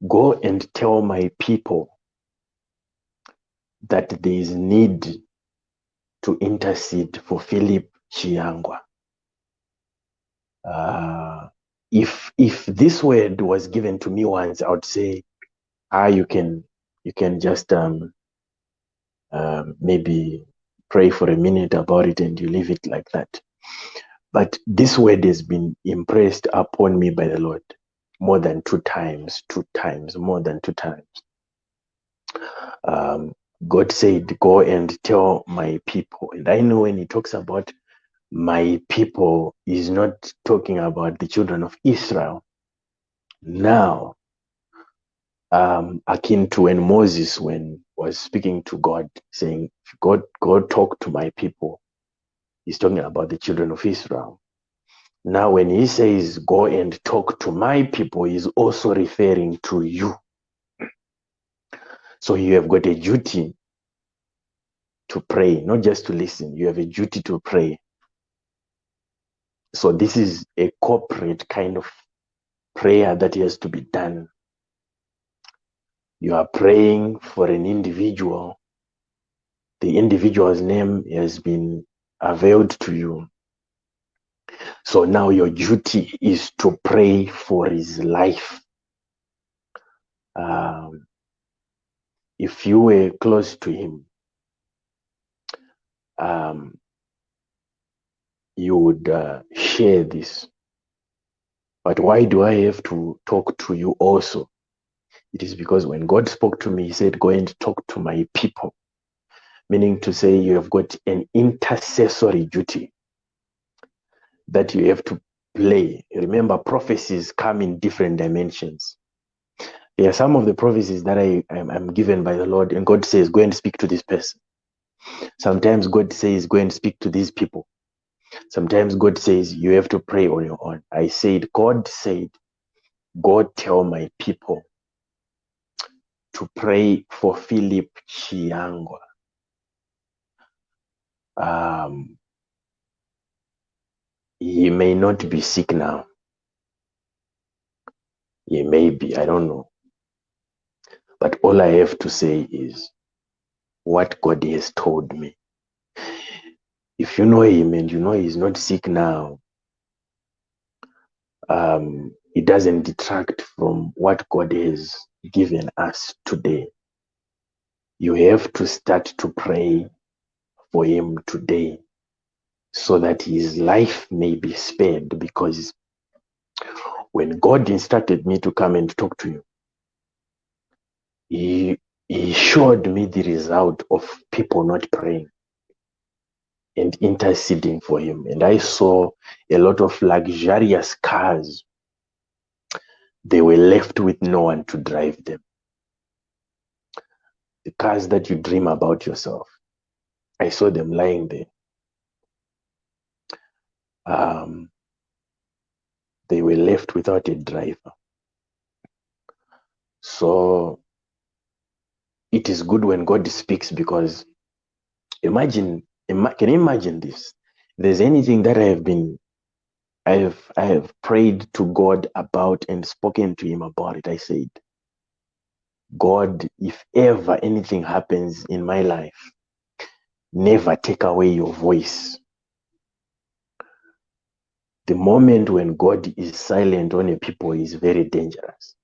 go and tell my people that there is need to intercede for Philip Chiyangwa. If this word was given to me once, I would say, you can just maybe pray for a minute about it and you leave it like that. But this word has been impressed upon me by the Lord more than two times, more than two times. God said, go and tell my people. And I know when he talks about my people, he's not talking about the children of Israel. Now, akin to when Moses was speaking to God, saying, God talk to my people. He's talking about the children of Israel. Now, when he says, go and talk to my people, he's also referring to you. So you have got a duty to pray, not just to listen. You have a duty to pray. So this is a corporate kind of prayer that has to be done. You are praying for an individual. The individual's name has been availed to you. So now your duty is to pray for his life. If you were close to him, you would share this. But why do I have to talk to you also? It is because when God spoke to me, he said, go and talk to my people. Meaning to say you have got an intercessory duty that you have to play. Remember, prophecies come in different dimensions. There are some of the prophecies that I'm given by the Lord, and God says, go and speak to this person. Sometimes God says, go and speak to these people. Sometimes God says, you have to pray on your own. God said, go tell my people to pray for Philip Chiyangwa. He may not be sick now. He may be, I don't know. But all I have to say is what God has told me. If you know him and you know he's not sick now, it doesn't detract from what God has given us today. You have to start to pray for him today so that his life may be spared, because when God instructed me to come and talk to you, he showed me the result of people not praying and interceding for him. And I saw a lot of luxurious cars. They were left with no one to drive them. The cars that you dream about yourself, I saw them lying there. They were left without a driver. So it is good when God speaks, because can you imagine this? There's anything that I have prayed to God about and spoken to him about it. I said, God, if ever anything happens in my life, never take away your voice. The moment when God is silent on a people is very dangerous.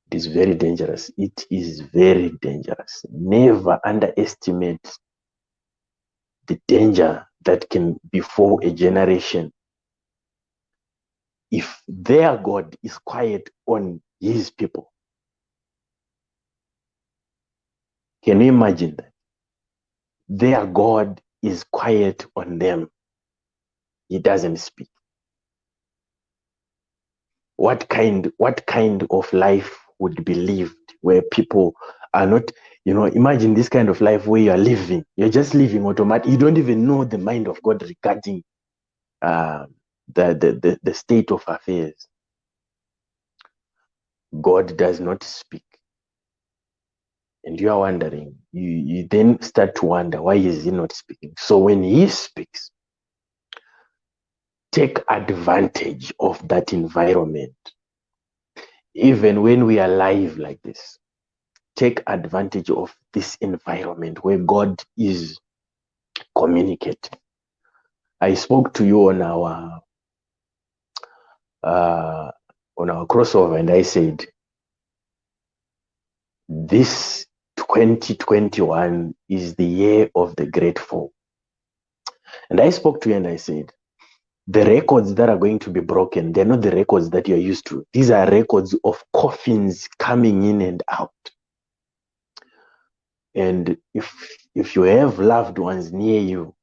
It is very dangerous. It is very dangerous. Never underestimate the danger that can befall a generation if their God is quiet on his people. Can you imagine that? Their God is quiet on them. He doesn't speak. What kind of life would be lived where people are not, imagine this kind of life where you are living. You're just living automatically. You don't even know the mind of God regarding the state of affairs. God does not speak. And you are wondering, you then start to wonder, why is he not speaking? So when he speaks, take advantage of that environment. even when we are live like this, take advantage of this environment where God is communicating. I spoke to you on our crossover, and I said this 2021 is the year of the great fall. And I spoke to you and I said, the records that are going to be broken, they're not the records that you're used to. These are records of coffins coming in and out. And if you have loved ones near you,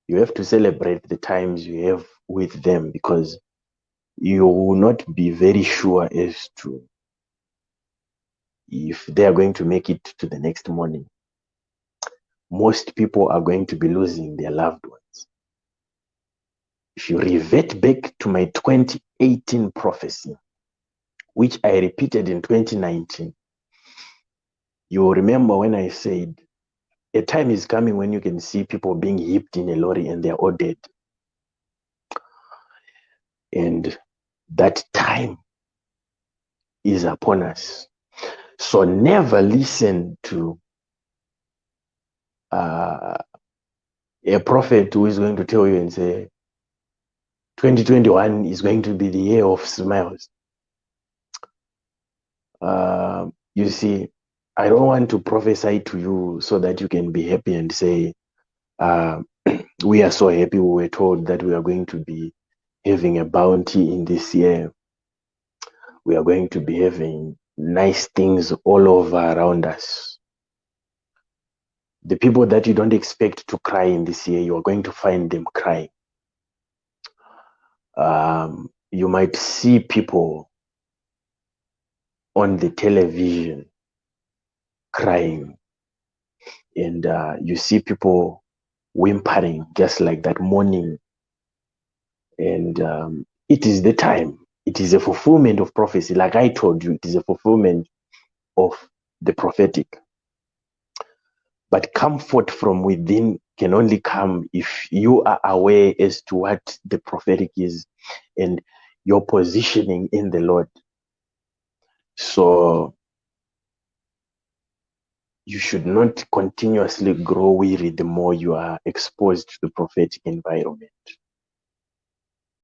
you have to celebrate the times you have with them, because you will not be very sure as to if they are going to make it to the next morning. Most people are going to be losing their loved ones. If you revert back to my 2018 prophecy, which I repeated in 2019, you will remember when I said a time is coming when you can see people being heaped in a lorry and they're all dead. And that time is upon us. So never listen to a prophet who is going to tell you and say, 2021 is going to be the year of smiles. You see, I don't want to prophesy to you so that you can be happy and say, we are so happy we were told that we are going to be having a bounty in this year. We are going to be having nice things all over around us. The people that you don't expect to cry in this year, you are going to find them crying. You might see people on the television crying, and you see people whimpering just like that, mourning. And it is the time. It is a fulfillment of prophecy. Like I told you, it is a fulfillment of the prophetic. But comfort from within can only come if you are aware as to what the prophetic is and your positioning in the Lord. So you should not continuously grow weary the more you are exposed to the prophetic environment.